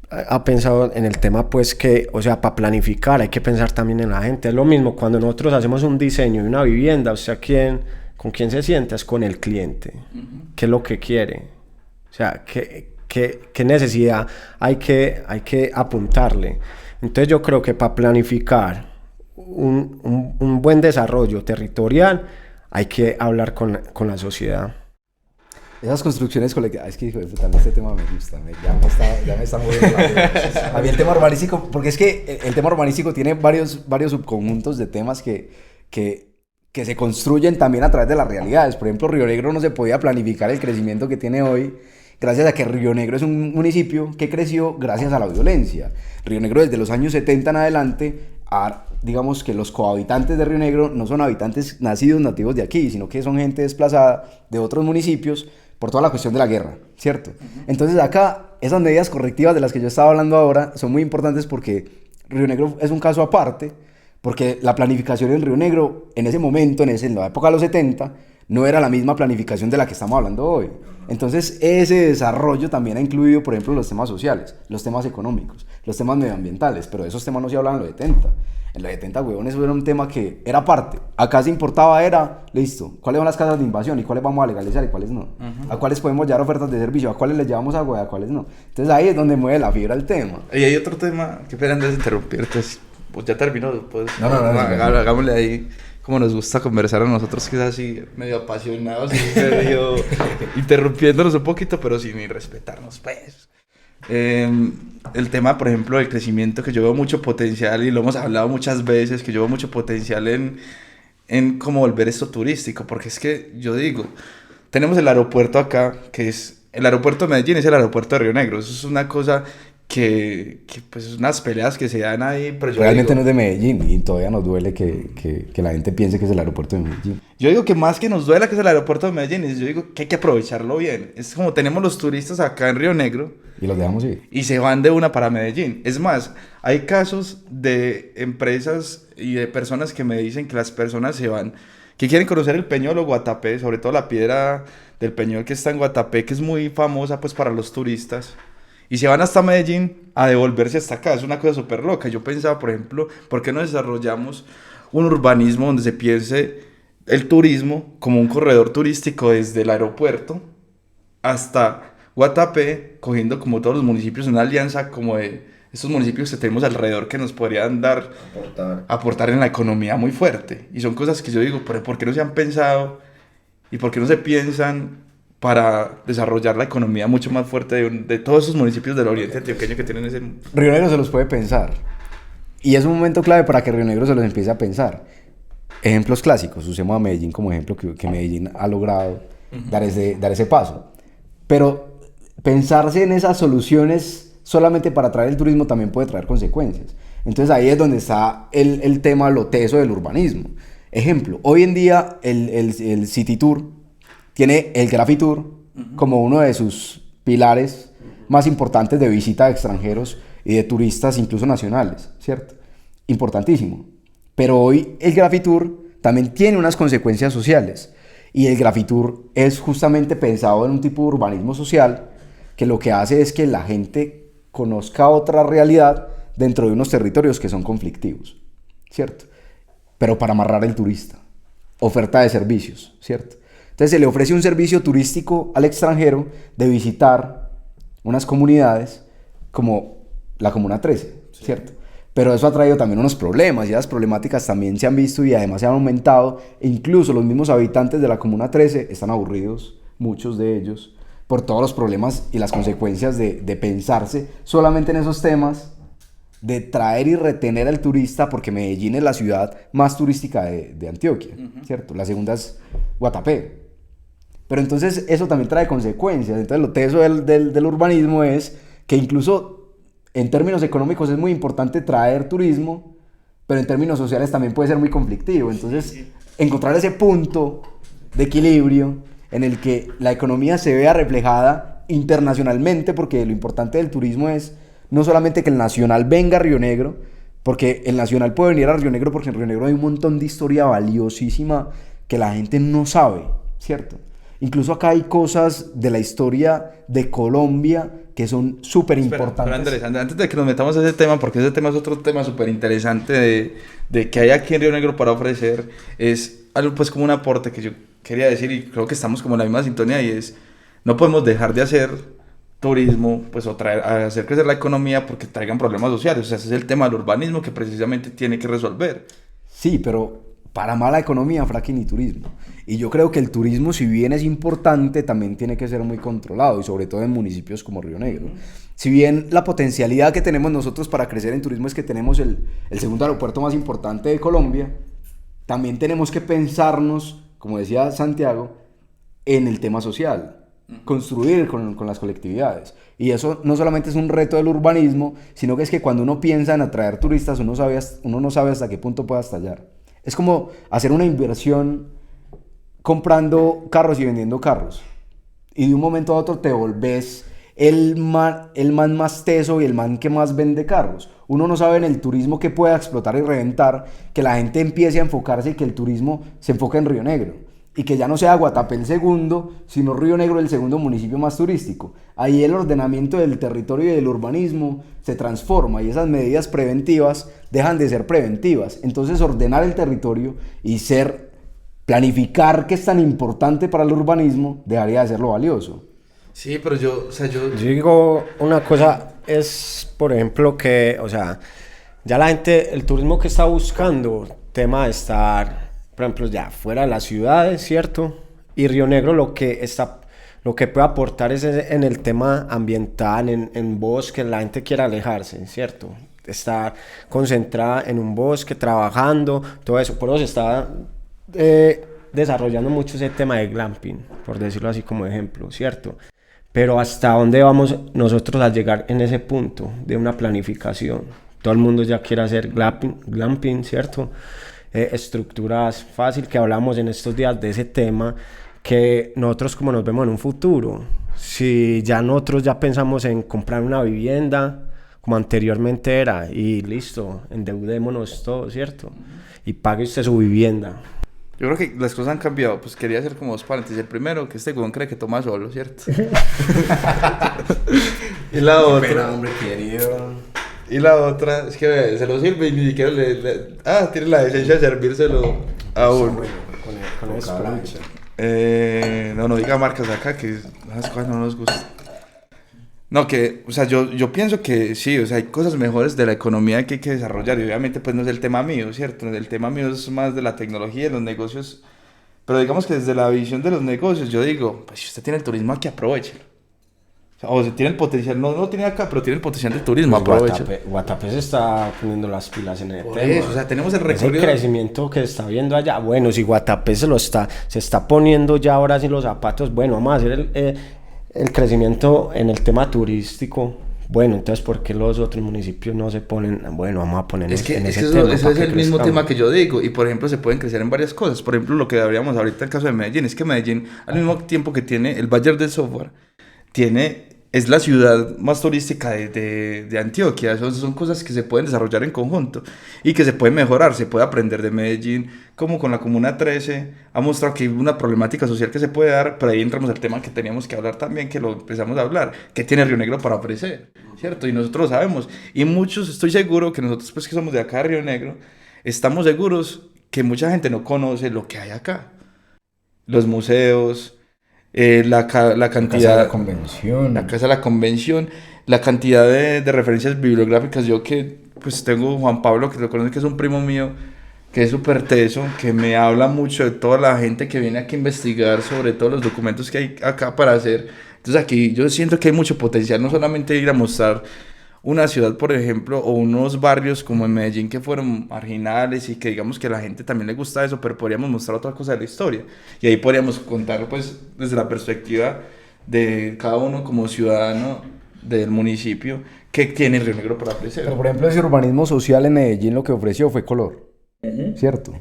ha pensado en el tema, pues que, o sea, para planificar hay que pensar también en la gente. Es lo mismo cuando nosotros hacemos un diseño de una vivienda, o sea, ¿con quién se sienta? Es con el cliente. ¿Qué es lo que quiere? O sea, ¿qué necesidad hay que apuntarle? Entonces yo creo que para planificar un buen desarrollo territorial hay que hablar con la sociedad. Esas construcciones colectivas, es que hijo de puta, este tema me gusta, ya me está moviendo la vida. A mí el tema urbanístico, porque es que el tema urbanístico tiene varios subconjuntos de temas que se construyen también a través de las realidades. Por ejemplo, Río Negro no se podía planificar el crecimiento que tiene hoy, gracias a que Río Negro es un municipio que creció gracias a la violencia. Río Negro desde los años 70 en adelante, digamos que los cohabitantes de Río Negro no son habitantes nativos de aquí, sino que son gente desplazada de otros municipios por toda la cuestión de la guerra, ¿cierto? Entonces acá, esas medidas correctivas de las que yo estaba hablando ahora son muy importantes porque Río Negro es un caso aparte, porque la planificación en Río Negro, en ese momento, en la época de los 70, no era la misma planificación de la que estamos hablando hoy. Entonces, ese desarrollo también ha incluido, por ejemplo, los temas sociales, los temas económicos, los temas medioambientales, pero de esos temas no se hablaban en los 70. En los 70, huevón, eso era un tema que era parte. Acá se importaba, era, listo, ¿cuáles son las casas de invasión y cuáles vamos a legalizar y cuáles no? A cuáles podemos llevar ofertas de servicio, a cuáles les llevamos agua y a cuáles no. Entonces ahí es donde mueve la fibra el tema. Y hay otro tema, que pena antes de interrumpirte, pues ya terminó, pues No, hagámosle ahí como nos gusta conversar a nosotros, que es así medio apasionados y medio interrumpiéndonos un poquito, pero sin irrespetarnos, pues. El tema, por ejemplo, del crecimiento, que yo veo mucho potencial, y lo hemos hablado muchas veces, que yo veo mucho potencial en cómo volver esto turístico, porque es que yo digo, tenemos el aeropuerto acá, que es el aeropuerto de Medellín, es el aeropuerto de Río Negro. Eso es una cosa que pues es unas peleas que se dan ahí, pero yo Realmente digo, no es de Medellín y todavía nos duele que la gente piense que es el aeropuerto de Medellín. yo digo que más que nos duela que es el aeropuerto de Medellín, yo digo que hay que aprovecharlo bien. Es como tenemos los turistas acá en Río Negro Y los dejamos ir. y se van de una para Medellín. Es más, hay casos de empresas y de personas que me dicen que las personas se van, que quieren conocer el Peñol o Guatapé, sobre todo la piedra del Peñol que está en Guatapé, que es muy famosa pues para los turistas, y se van hasta Medellín a devolverse hasta acá. Es una cosa súper loca. Yo pensaba, por ejemplo, ¿por qué no desarrollamos un urbanismo donde se piense el turismo como un corredor turístico desde el aeropuerto hasta Guatapé, cogiendo como todos los municipios, una alianza como de estos municipios que tenemos alrededor que nos podrían dar, aportar en la economía muy fuerte? Y son cosas que yo digo, ¿pero por qué no se han pensado y por qué no se piensan para desarrollar la economía mucho más fuerte de todos esos municipios del oriente antioqueño que tienen ese... Río Negro se los puede pensar. Y es un momento clave para que Río Negro se los empiece a pensar. Ejemplos clásicos. Usemos a Medellín como ejemplo, que Medellín ha logrado dar ese paso. Pero pensarse en esas soluciones solamente para traer el turismo también puede traer consecuencias. Entonces ahí es donde está el tema, lo teso del urbanismo. Ejemplo, hoy en día el City Tour tiene el Grafitour como uno de sus pilares más importantes de visita de extranjeros y de turistas, incluso nacionales, ¿cierto? Importantísimo. Pero hoy el Grafitour también tiene unas consecuencias sociales. Y el Grafitour es justamente pensado en un tipo de urbanismo social que lo que hace es que la gente conozca otra realidad dentro de unos territorios que son conflictivos, ¿cierto? Pero para amarrar al turista. Oferta de servicios, ¿cierto? Entonces se le ofrece un servicio turístico al extranjero de visitar unas comunidades como la Comuna 13, ¿cierto? Pero eso ha traído también unos problemas, y las problemáticas también se han visto y además se han aumentado. E incluso los mismos habitantes de la Comuna 13 están aburridos, muchos de ellos, por todos los problemas y las consecuencias de pensarse solamente en esos temas, de traer y retener al turista, porque Medellín es la ciudad más turística de Antioquia, ¿cierto? La segunda es Guatapé. Pero entonces eso también trae consecuencias. Entonces lo teso del urbanismo es que incluso en términos económicos es muy importante traer turismo, pero en términos sociales también puede ser muy conflictivo. Entonces encontrar ese punto de equilibrio en el que la economía se vea reflejada internacionalmente, porque lo importante del turismo es no solamente que el nacional venga a Río Negro, porque el nacional puede venir a Río Negro porque en Río Negro hay un montón de historia valiosísima que la gente no sabe, ¿cierto? Incluso acá hay cosas de la historia de Colombia que son súper importantes. Pero Andrés, antes de que nos metamos a ese tema, porque ese tema es otro tema súper interesante de que hay aquí en Río Negro para ofrecer, es algo pues como un aporte que yo quería decir, y creo que estamos como en la misma sintonía, y es, no podemos dejar de hacer turismo, pues, o hacer crecer la economía porque traigan problemas sociales. O sea, ese es el tema del urbanismo que precisamente tiene que resolver. Sí, pero para mala economía, fracking y turismo. Y yo creo que el turismo, si bien es importante, también tiene que ser muy controlado, y sobre todo en municipios como Río Negro. Si bien la potencialidad que tenemos nosotros para crecer en turismo es que tenemos el segundo aeropuerto más importante de Colombia, también tenemos que pensarnos, como decía Santiago, en el tema social. Construir con las colectividades. Y eso no solamente es un reto del urbanismo, sino que es que cuando uno piensa en atraer turistas, uno no sabe hasta qué punto pueda estallar. Es como hacer una inversión comprando carros y vendiendo carros, y de un momento a otro te volvés el man más teso y el man que más vende carros. Uno no sabe en el turismo qué pueda explotar y reventar, que la gente empiece a enfocarse y que el turismo se enfoque en Río Negro. y que ya no sea Guatapé el segundo, sino Río Negro el segundo municipio más turístico. Ahí el ordenamiento del territorio y del urbanismo se transforma y esas medidas preventivas dejan de ser preventivas. Entonces ordenar el territorio y planificar, que es tan importante para el urbanismo, dejaría de ser lo valioso. Sí, pero yo digo una cosa, es por ejemplo que, o sea, ya la gente, el turismo que está buscando, tema de estar, por ejemplo, ya fuera de las ciudades, ¿cierto? Y Río Negro lo que puede aportar es en el tema ambiental, en bosques, la gente quiere alejarse, ¿cierto? Estar concentrada en un bosque, trabajando, todo eso, por eso se está desarrollando mucho ese tema de glamping, por decirlo así como ejemplo, ¿cierto? Pero ¿hasta dónde vamos nosotros a llegar en ese punto de una planificación? Todo el mundo ya quiere hacer glamping, ¿cierto? Estructuras fácil, que hablamos en estos días de ese tema, que nosotros como nos vemos en un futuro, si ya nosotros ya pensamos en comprar una vivienda, como anteriormente era, y listo, endeudémonos todos, ¿cierto? Y pague usted su vivienda. Yo creo que las cosas han cambiado. Pues quería hacer como dos paréntesis. El primero, que este güey cree que toma solo, ¿cierto? Y la otra... Pero, hombre querido. Y la otra es que se lo sirve y ni siquiera tiene la decencia de servírselo a uno. Con Sprite. No diga marcas acá, que esas cosas no nos gustan. No, que, o sea, yo pienso que sí, o sea, hay cosas mejores de la economía que hay que desarrollar, y obviamente pues no es el tema mío, ¿cierto? El tema mío es más de la tecnología, de los negocios, pero digamos que desde la visión de los negocios, yo digo, pues si usted tiene el turismo aquí, aprovechelo. O sea, tiene el potencial, no lo tiene acá, pero tiene el potencial del turismo, aprovechelo. Guatapé se está poniendo las pilas en el tema. Eso, o sea, tenemos el recorrido. Ese crecimiento que se está viendo allá, bueno, si Guatapé se está poniendo ya ahora sí los zapatos, bueno, vamos a hacer el crecimiento en el tema turístico. Bueno, entonces, ¿por qué los otros municipios no se ponen? Bueno, vamos a poner en ese tema. Eso es el mismo tema que yo digo. Y, por ejemplo, se pueden crecer en varias cosas. Por ejemplo, lo que habríamos ahorita en el caso de Medellín, es que Medellín, al mismo tiempo que tiene el Valle del Software, es la ciudad más turística de Antioquia. Son cosas que se pueden desarrollar en conjunto y que se pueden mejorar. Se puede aprender de Medellín, como con la Comuna 13 ha mostrado que hay una problemática social que se puede dar, pero ahí entramos al tema que teníamos que hablar también, que lo empezamos a hablar, que tiene Río Negro para ofrecer, ¿cierto? Y nosotros lo sabemos, y muchos, estoy seguro que nosotros, pues que somos de acá de Río Negro, estamos seguros que mucha gente no conoce lo que hay acá. Los museos, la cantidad... La Casa de la Convención, la cantidad de referencias bibliográficas. Yo que pues tengo Juan Pablo, que lo conoce, que es un primo mío, que es súper teso, que me habla mucho de toda la gente que viene aquí a investigar sobre todos los documentos que hay acá para hacer. Entonces aquí yo siento que hay mucho potencial, no solamente ir a mostrar una ciudad, por ejemplo, o unos barrios como en Medellín que fueron marginales y que digamos que a la gente también le gusta eso, pero podríamos mostrar otra cosa de la historia. Y ahí podríamos contar pues desde la perspectiva de cada uno como ciudadano del municipio qué tiene Río Negro para ofrecer. Pero por ejemplo, ese urbanismo social en Medellín lo que ofreció fue color, ¿cierto?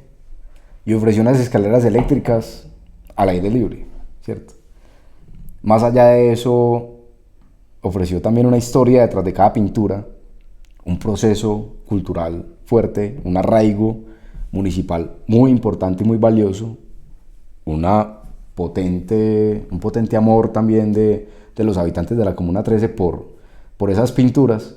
Y ofreció unas escaleras eléctricas al aire libre, ¿cierto? Más allá de eso, ofreció también una historia detrás de cada pintura, un proceso cultural fuerte, un arraigo municipal muy importante y muy valioso, un potente amor también de los habitantes de la Comuna 13 por esas pinturas.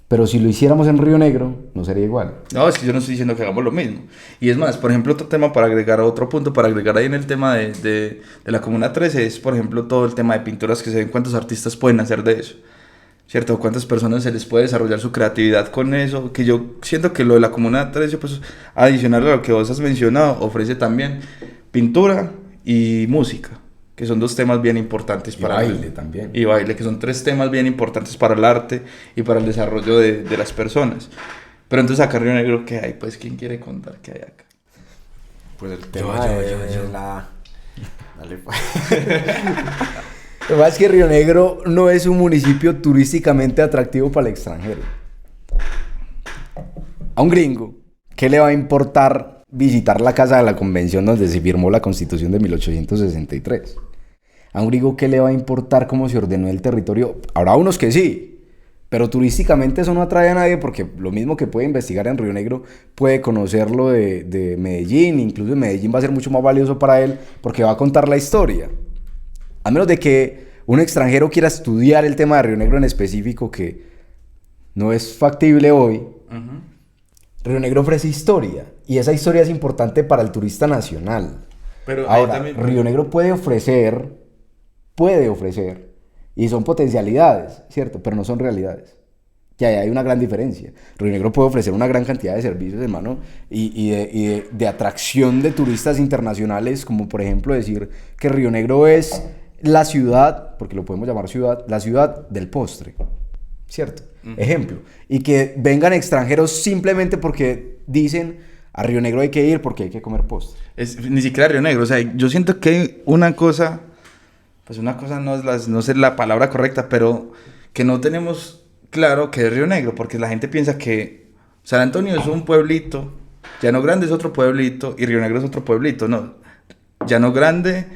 Pero si lo hiciéramos en Río Negro, no sería igual. No, es que yo no estoy diciendo que hagamos lo mismo. Y es más, por ejemplo, otro tema para agregar, otro punto para agregar ahí en el tema de la Comuna 13 es, por ejemplo, todo el tema de pinturas que se ven, cuántos artistas pueden hacer de eso, ¿cierto? Cuántas personas se les puede desarrollar su creatividad con eso, que yo siento que lo de la Comuna 13, pues, adicional a lo que vos has mencionado, ofrece también pintura y música, que son dos temas bien importantes para baile también. Y baile, que son tres temas bien importantes para el arte y para el desarrollo de las personas. Pero entonces acá en Río Negro, ¿qué hay? Pues, ¿quién quiere contar qué hay acá? Pues el tema yo. Dale, pues. Lo que pasa es que Río Negro no es un municipio turísticamente atractivo para el extranjero. A un gringo, ¿qué le va a importar visitar la Casa de la Convención donde se firmó la Constitución de 1863? A un gringo, ¿qué le va a importar cómo se ordenó el territorio? Habrá unos que sí, Pero turísticamente eso no atrae a nadie porque lo mismo que puede investigar en Río Negro puede conocerlo de Medellín, incluso en Medellín va a ser mucho más valioso para él porque va a contar la historia. A menos de que un extranjero quiera estudiar el tema de Río Negro en específico, que no es factible hoy, Río Negro ofrece historia y esa historia es importante para el turista nacional. Pero ahí ahora, también... Río Negro puede ofrecer, y son potencialidades, ¿cierto? Pero no son realidades. Que ahí hay una gran diferencia. Río Negro puede ofrecer una gran cantidad de servicios, hermano, de atracción de turistas internacionales, como por ejemplo decir que Río Negro es la ciudad, porque lo podemos llamar ciudad, la ciudad del postre, ¿cierto? Ejemplo. Y que vengan extranjeros simplemente porque dicen a Río Negro hay que ir porque hay que comer postre. Ni siquiera Río Negro, o sea, yo siento que una cosa, pues una cosa no sé la palabra correcta, pero que no tenemos claro que es Río Negro, porque la gente piensa que San Antonio es un pueblito, Llano Grande es otro pueblito y Río Negro es otro pueblito, no. Llano Grande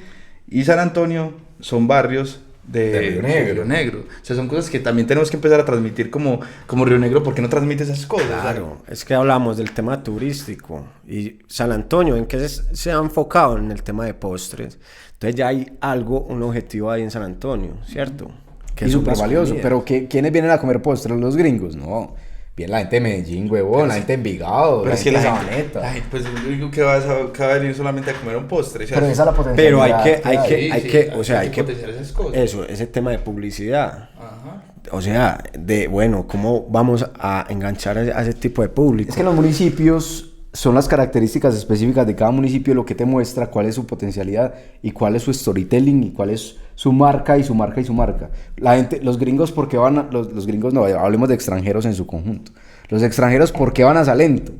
y San Antonio son barrios de Río Negro. O sea, son cosas que también tenemos que empezar a transmitir como Río Negro, ¿por qué no transmite esas cosas? Claro, es que hablamos del tema turístico y San Antonio, ¿en qué se ha enfocado? En el tema de postres. Entonces ya hay algo, un objetivo ahí en San Antonio, ¿cierto? Que Y son súper las valioso, comidas. pero ¿quiénes vienen a comer postres? Los gringos, no. Viene la gente de Medellín, huevón, la gente de Envigado, Pero la es que gente la de gente, Sabaneta. la gente, pues yo digo que va a venir solamente a comer un postre. O sea, Pero esa es la Pero potencialidad hay que potenciar esas cosas. eso, ese tema de publicidad. Ajá. O sea, bueno, ¿cómo vamos a enganchar a ese tipo de público? Es que los municipios son las características específicas de cada municipio lo que te muestra cuál es su potencialidad y cuál es su storytelling y cuál es su marca y su marca y su marca. La gente, los gringos, ¿por qué van a, los gringos no, hablemos de extranjeros en su conjunto. Los extranjeros, ¿por qué van a Salento?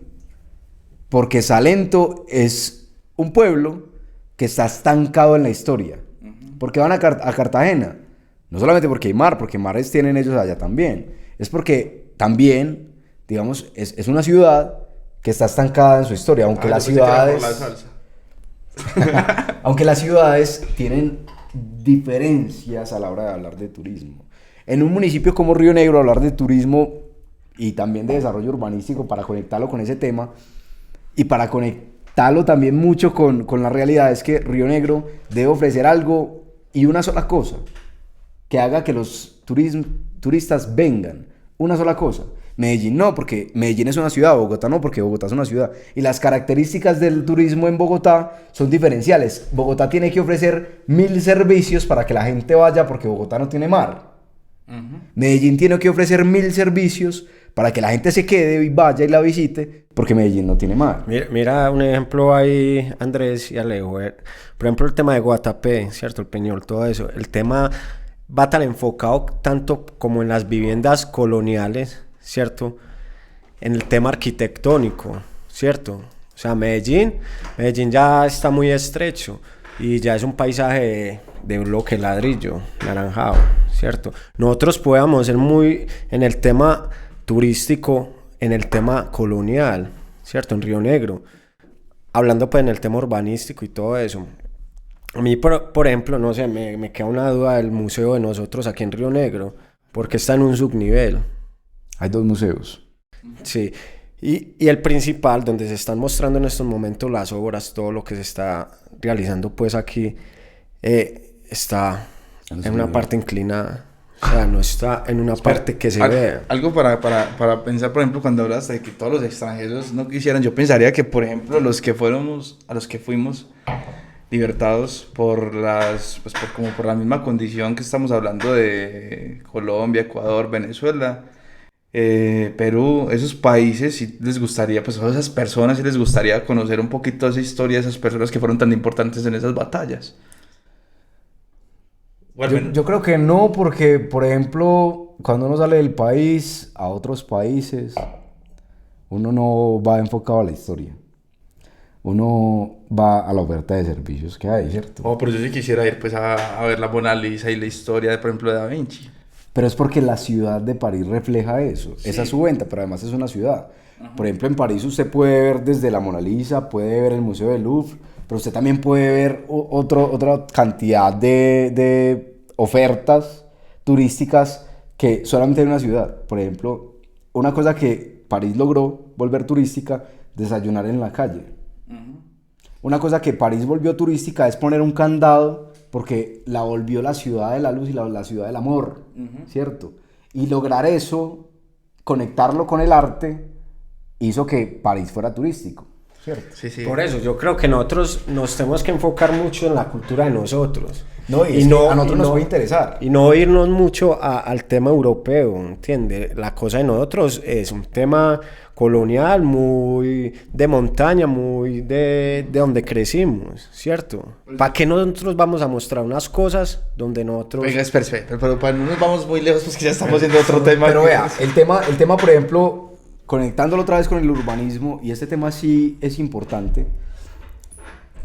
Porque Salento es un pueblo que está estancado en la historia. ¿Por qué van a Cartagena? No solamente porque hay mar, porque mares tienen ellos allá también. Es porque también, digamos, es una ciudad que está estancada en su historia, aunque las ciudades... aunque las ciudades tienen diferencias a la hora de hablar de turismo. En un municipio como Río Negro, hablar de turismo y también de desarrollo urbanístico para conectarlo con ese tema y para conectarlo también mucho con la realidad es que Río Negro debe ofrecer algo y una sola cosa que haga que los turistas vengan. Una sola cosa. Medellín no, porque Medellín es una ciudad, Bogotá no, porque Bogotá es una ciudad. Y las características del turismo en Bogotá son diferenciales. Bogotá tiene que ofrecer 1000 servicios para que la gente vaya porque Bogotá no tiene mar. Medellín tiene que ofrecer 1000 servicios para que la gente se quede y vaya y la visite porque Medellín no tiene mar. Mira un ejemplo ahí, Andrés y Alejo. Por ejemplo, el tema de Guatapé, ¿cierto? El Peñol, todo eso. El tema va tan enfocado tanto como en las viviendas coloniales, ¿cierto? En el tema arquitectónico, ¿cierto? O sea, Medellín ya está muy estrecho y ya es un paisaje de bloque ladrillo, naranjado, ¿cierto? Nosotros podemos ser muy en el tema turístico, en el tema colonial, ¿cierto? En Río Negro, hablando pues en el tema urbanístico y todo eso. A mí, por ejemplo, no sé, me queda una duda del museo de nosotros aquí en Río Negro, porque está en un subnivel. Hay 2 museos. Sí, y el principal, donde se están mostrando en estos momentos las obras, todo lo que se está realizando pues aquí, está en una parte inclinada. O sea, no está en una parte que se vea. Algo para pensar, por ejemplo, cuando hablas de que todos los extranjeros no quisieran, yo pensaría que, por ejemplo, a los que fuimos libertados por por la misma condición que estamos hablando de Colombia, Ecuador, Venezuela, Perú, esos países, si les gustaría, pues a esas personas si les gustaría conocer un poquito esa historia de esas personas que fueron tan importantes en esas batallas. Yo creo que no, porque, por ejemplo, cuando uno sale del país a otros países, uno no va enfocado a la historia. Uno va a la oferta de servicios que hay, ¿cierto? Oh, pero yo sí quisiera ir pues a ver la Mona Lisa y la historia, por ejemplo, de Da Vinci. Pero es porque la ciudad de París refleja eso. Sí. Esa es su venta, pero además es una ciudad. Ajá. Por ejemplo, en París usted puede ver desde la Mona Lisa, puede ver el Museo del Louvre, pero usted también puede ver otra cantidad de ofertas turísticas que solamente hay una ciudad. Por ejemplo, una cosa que París logró volver turística, desayunar en la calle. Una cosa que París volvió turística es poner un candado porque la volvió la ciudad de la luz y la ciudad del amor, ¿cierto? Y lograr eso, conectarlo con el arte, hizo que París fuera turístico, ¿cierto? Sí, sí. Por eso, yo creo que nosotros nos tenemos que enfocar mucho en la cultura de nosotros. No, y a nosotros nos puede interesar. Y no irnos mucho al tema europeo, ¿entiendes? La cosa de nosotros es un tema colonial, muy de montaña, muy de donde crecimos, ¿cierto? ¿Para qué nosotros vamos a mostrar unas cosas donde nosotros... Venga, espera, pero para no nos vamos muy lejos, pues que ya estamos haciendo otro tema. Pero vea, el tema, por ejemplo, conectándolo otra vez con el urbanismo, y este tema sí es importante,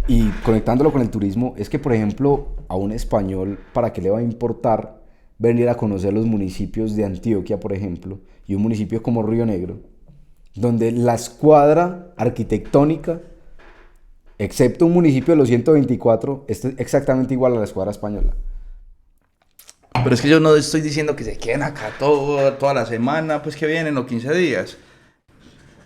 y conectándolo con el turismo, es que, por ejemplo, a un español, ¿para qué le va a importar venir a conocer los municipios de Antioquia, por ejemplo, y un municipio como Río Negro, donde la escuadra arquitectónica, excepto un municipio de los 124, es exactamente igual a la escuadra española? Pero es que yo no estoy diciendo que se queden acá toda la semana, pues que vienen, o 15 días.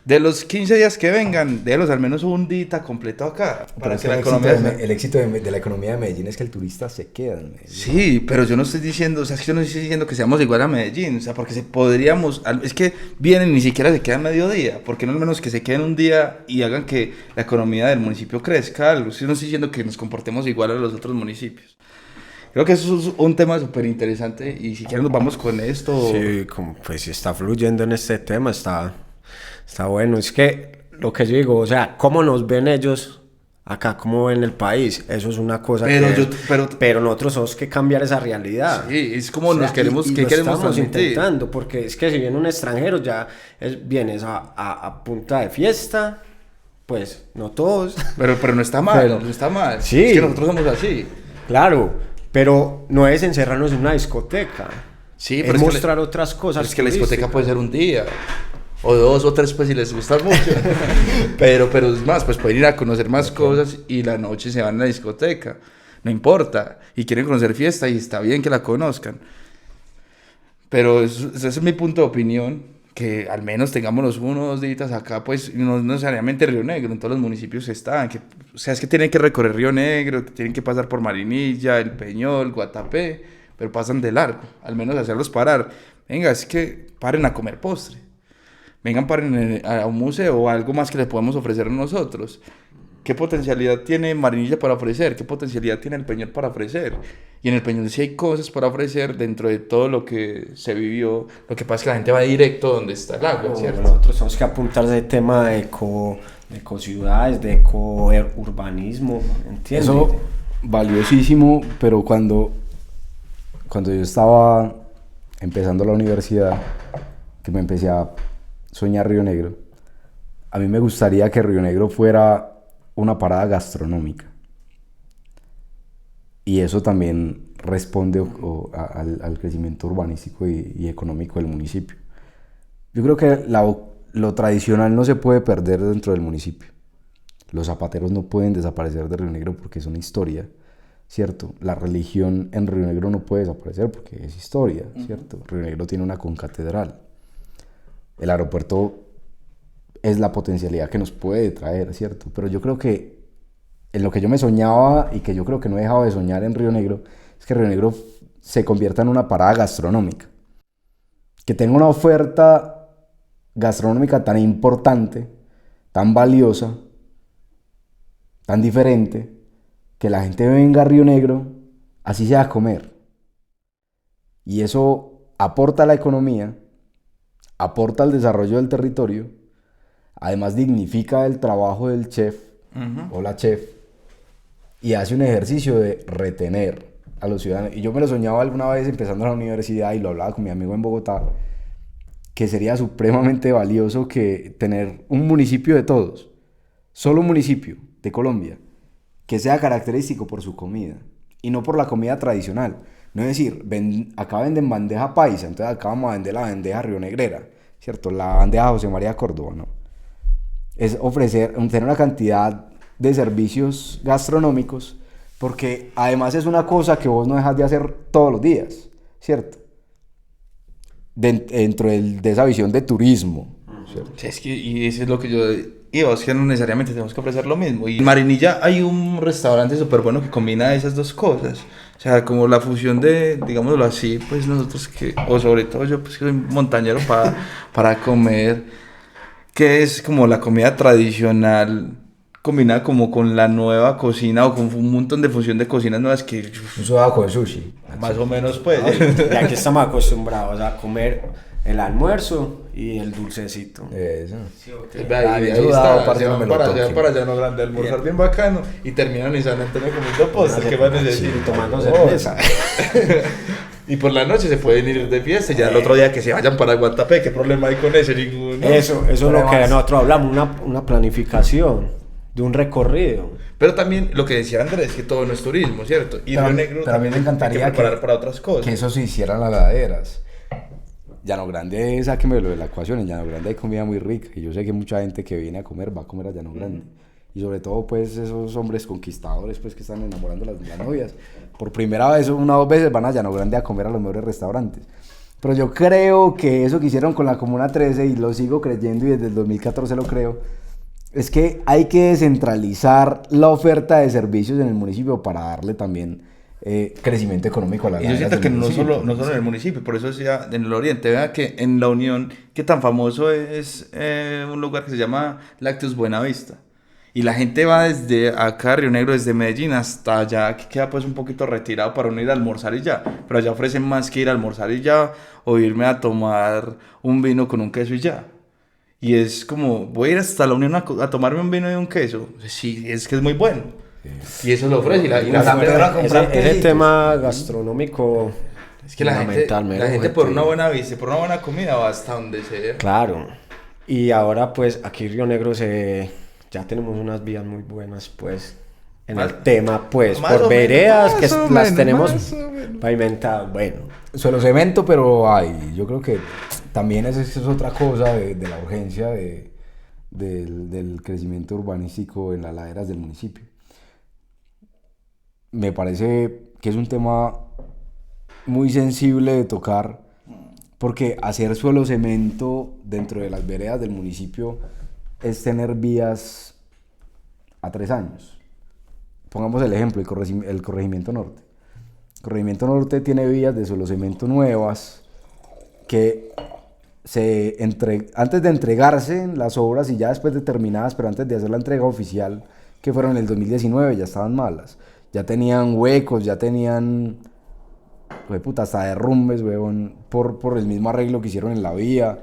De los 15 días que vengan, délos al menos un día completo acá. Para que la economía... El éxito de la economía de Medellín es que el turista se queda en Medellín. Sí, pero yo no estoy diciendo, o sea, es que yo no estoy diciendo que seamos igual a Medellín, o sea, porque podríamos, es que vienen y ni siquiera se quedan mediodía, porque no al menos que se queden un día y hagan que la economía del municipio crezca algo. Yo no estoy diciendo que nos comportemos igual a los otros municipios. Creo que eso es un tema súper interesante y si quieren nos vamos con esto. Sí, como, pues si está fluyendo en este tema, está bueno. Es que lo que yo digo, o sea, cómo nos ven ellos acá, cómo ven el país, eso es una cosa pero nosotros tenemos que cambiar esa realidad. Sí, es como nos queremos, y que lo queremos estamos transmitir. intentando, porque es que si viene un extranjero ya vienes a punta de fiesta, pues no todos. Pero no está mal, no está mal. Sí. Es que nosotros somos así. Claro, pero no es encerrarnos en una discoteca. Sí, pero es mostrar otras cosas. Es que la discoteca puede ser un día, o 2 o 3, pues si les gusta mucho. pero es más, pues pueden ir a conocer más cosas y la noche se van a la discoteca. No importa. Y quieren conocer fiesta y está bien que la conozcan. Pero ese es mi punto de opinión, que al menos tengámonos 1 o 2 días acá, pues no necesariamente Río Negro, en todos los municipios están. O sea, es que tienen que recorrer Río Negro, que tienen que pasar por Marinilla, El Peñol, Guatapé, pero pasan de largo, al menos hacerlos parar. Venga, es que paren a comer postre. Vengan, paren a un museo o algo más que les podemos ofrecer nosotros. ¿Qué potencialidad tiene Marinilla para ofrecer? ¿Qué potencialidad tiene El Peñol para ofrecer? Y en El Peñol sí hay cosas para ofrecer dentro de todo lo que se vivió. Lo que pasa es que la gente va directo donde está el agua, ¿cierto? Nosotros tenemos que apuntar de tema de ecociudades, de ecourbanismo, ¿entiendes? Eso, valiosísimo, pero cuando yo estaba empezando la universidad, que me empecé a soñar Río Negro, a mí me gustaría que Río Negro fuera una parada gastronómica. Y eso también responde al crecimiento urbanístico y económico del municipio. Yo creo que lo tradicional no se puede perder dentro del municipio. Los zapateros no pueden desaparecer de Río Negro porque es una historia, ¿cierto? La religión en Río Negro no puede desaparecer porque es historia, ¿cierto? Río Negro tiene una concatedral. El aeropuerto es la potencialidad que nos puede traer, ¿cierto? Pero yo creo que en lo que yo me soñaba y que yo creo que no he dejado de soñar en Río Negro es que Río Negro se convierta en una parada gastronómica, que tenga una oferta gastronómica tan importante, tan valiosa, tan diferente, que la gente venga a Río Negro, así sea a comer. Y eso aporta a la economía, aporta al desarrollo del territorio, además dignifica el trabajo del chef o la chef y hace un ejercicio de retener a los ciudadanos. Y yo me lo soñaba alguna vez empezando la universidad y lo hablaba con mi amigo en Bogotá, que sería supremamente valioso que tener un municipio de todos, solo un municipio de Colombia, que sea característico por su comida y no por la comida tradicional. No es decir, acá venden bandeja paisa, entonces acá vamos a vender la bandeja rionegrera, ¿cierto? La bandeja José María Córdoba, ¿no? Es tener una cantidad de servicios gastronómicos, porque además es una cosa que vos no dejas de hacer todos los días, ¿cierto? dentro de esa visión de turismo. ¿cierto? Sí, es que, y eso es lo que yo iba, es que no necesariamente tenemos que ofrecer lo mismo. Y en Marinilla hay un restaurante súper bueno que combina esas dos cosas. O sea, como la fusión de, digámoslo así, pues nosotros que, o sobre todo yo, pues que soy montañero para comer, que es como la comida tradicional combinada como con la nueva cocina o con un montón de fusión de cocinas nuevas que Un sobaco de sushi. más o menos pues. Y aquí estamos acostumbrados a comer el almuerzo y el dulcecito. Eso. Ahí Eso está, daba parte se no van me lo para allá, toquen. para allá, no grande, almorzar bien bacano y terminan en San Antonio comiendo postres, ¿qué van a decir? Y tomando cerveza. Y por la noche se pueden ir de fiesta, y ya el otro día que se vayan para Guatapé, ¿qué problema hay con eso? Ninguno. Eso es lo que Además- nosotros hablamos, una planificación de un recorrido. Pero también lo que decía Andrés, que todo no es turismo, ¿cierto? Y Río Negro pero a mí me también encantaría hay que preparar para otras cosas. que eso se hiciera en las laderas. Llano Grande, sáqueme lo de la ecuación. En Llano Grande hay comida muy rica. Y yo sé que mucha gente que viene a comer va a comer a Llano Grande. Y sobre todo, pues, esos hombres conquistadores, pues, que están enamorando a las novias. Por primera vez, una o dos veces van a Llano Grande a comer a los mejores restaurantes. Pero yo creo que eso que hicieron con la Comuna 13, y lo sigo creyendo y desde el 2014 lo creo, es que hay que descentralizar la oferta de servicios en el municipio para darle también crecimiento económico a la Y yo siento que no solo en el municipio, por eso decía en el oriente, vea que en La Unión, que tan famoso es un lugar que se llama Lácteos Buenavista. Y la gente va desde acá, Río Negro, desde Medellín hasta allá, que queda pues un poquito retirado para uno ir a almorzar y ya. Pero allá ofrecen más que ir a almorzar y ya, o irme a tomar un vino con un queso y ya. Y es como, voy a ir hasta La Unión a tomarme un vino y un queso. Sí, es que es muy bueno. Y eso lo ofrece. Y la gente va a comprar Ese quesitos. tema gastronómico, Es que la fundamental, gente por una buena vista, por una buena comida va hasta donde sea. claro. Y ahora pues aquí Río Negro ya tenemos unas vías muy buenas pues en Más- el tema pues más por o menos, veredas más que o las menos, tenemos más o menos. pavimentadas. Bueno, Suelo cemento, pero hay, yo creo que también esa es otra cosa de la urgencia del crecimiento urbanístico en las laderas del municipio. Me parece que es un tema muy sensible de tocar, porque hacer suelo cemento dentro de las veredas del municipio es tener vías a 3 años. Pongamos el ejemplo, el Corregimiento Norte. El Corregimiento Norte tiene vías de suelo cemento nuevas que antes de entregarse las obras y ya después de terminadas, pero antes de hacer la entrega oficial, que fueron en el 2019, ya estaban malas. Ya tenían huecos, ya tenían hasta derrumbes, weón, por el mismo arreglo que hicieron en la vía,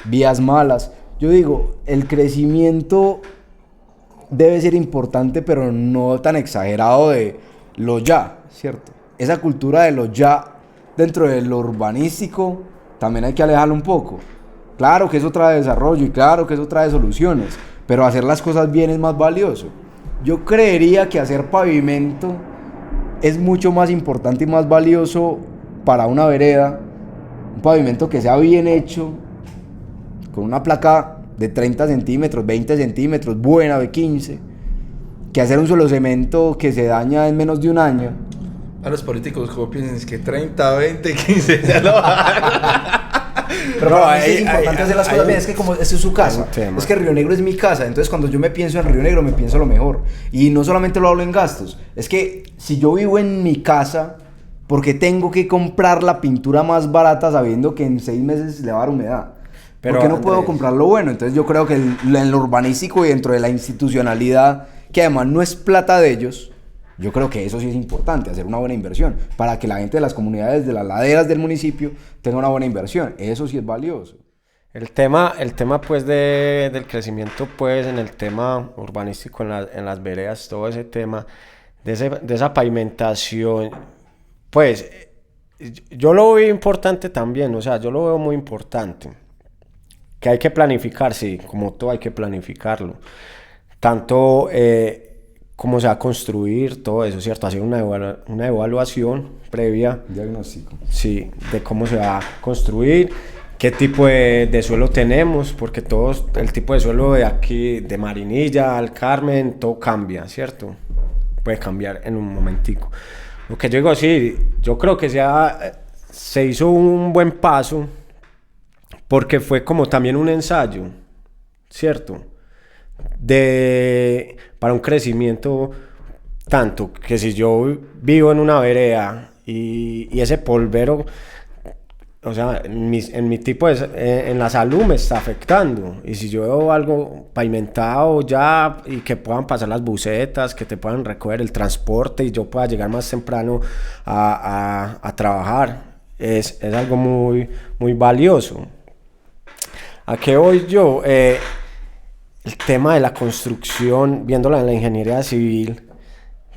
vías malas. Yo digo, el crecimiento debe ser importante, pero no tan exagerado de lo ya, ¿cierto? Esa cultura de lo ya dentro de lo urbanístico también hay que alejarlo un poco. Claro que eso trae desarrollo y claro que eso trae soluciones, pero hacer las cosas bien es más valioso. Yo creería que hacer pavimento es mucho más importante y más valioso para una vereda, un pavimento que sea bien hecho, con una placa de 30 centímetros, 20 centímetros, buena de 15, que hacer un suelo cemento que se daña en menos de un año. A los políticos, como piensan, es que 30, 20, 15, ya lo Pero No, para mí sí hay- es importante hay- hacer las hay cosas un- bien, es que como este es su casa, un tema. es que Río Negro es mi casa, entonces cuando yo me pienso en Río Negro me pienso lo mejor. Y no solamente lo hablo en gastos, es que si yo vivo en mi casa, ¿por qué tengo que comprar la pintura más barata sabiendo que en 6 meses le va a dar humedad? Pero, ¿Por qué no puedo Andrés, comprar lo bueno? Entonces yo creo que en lo urbanístico y dentro de la institucionalidad, que además no es plata de ellos, yo creo que eso sí es importante, hacer una buena inversión, para que la gente de las comunidades, de las laderas del municipio, tenga una buena inversión. Eso sí es valioso. el tema pues del crecimiento pues en el tema urbanístico en las veredas, todo ese tema de esa pavimentación, pues yo lo veo importante también, o sea, yo lo veo muy importante. Que hay que planificar, sí, como todo hay que planificarlo. Tanto cómo se va a construir, todo eso, ¿cierto? Hacer una evaluación previa, Diagnóstico. sí, de cómo se va a construir, qué tipo de suelo tenemos, porque el tipo de suelo de aquí, de Marinilla al Carmen, todo cambia, ¿cierto? Puede cambiar en un momentico. Lo que yo digo, sí, yo creo que se hizo un buen paso porque fue como también un ensayo, ¿cierto? Para un crecimiento, tanto que si yo vivo en una vereda y ese polvero, o sea, en mi tipo en la salud me está afectando, y si yo veo algo pavimentado ya y que puedan pasar las busetas, que te puedan recoger el transporte y yo pueda llegar más temprano a trabajar, es algo muy, muy valioso. ¿A qué voy yo? El tema de la construcción, viéndola en la ingeniería civil,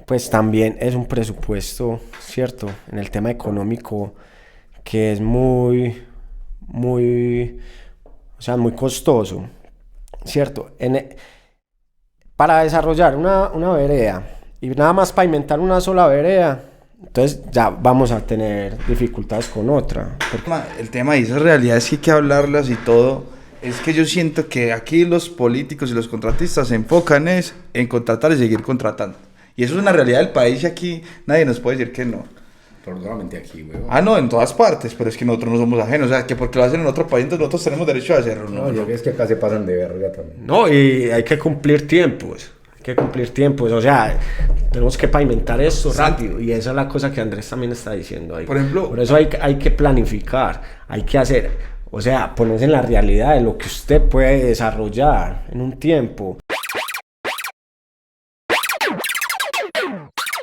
pues también es un presupuesto, ¿cierto? En el tema económico, que es muy, muy, o sea, muy costoso, ¿cierto? Para desarrollar una vereda y nada más pavimentar una sola vereda, entonces ya vamos a tener dificultades con otra. El tema de esas realidades que hay que hablarlas y todo. Es que yo siento que aquí los políticos y los contratistas se enfocan en contratar y seguir contratando. Y eso es una realidad del país y aquí nadie nos puede decir que no. Pero solamente aquí, weón. Ah, no, en todas partes, pero es que nosotros no somos ajenos. O sea, que porque lo hacen en otro país, entonces nosotros tenemos derecho a hacerlo. No, yo creo que es que acá se pasan de verga también. No, y hay que cumplir tiempos. O sea, tenemos que pavimentar esto rápido, y esa es la cosa que Andrés también está diciendo ahí. Por ejemplo, por eso hay que planificar, hay que hacer, o sea, ponerse en la realidad de lo que usted puede desarrollar en un tiempo.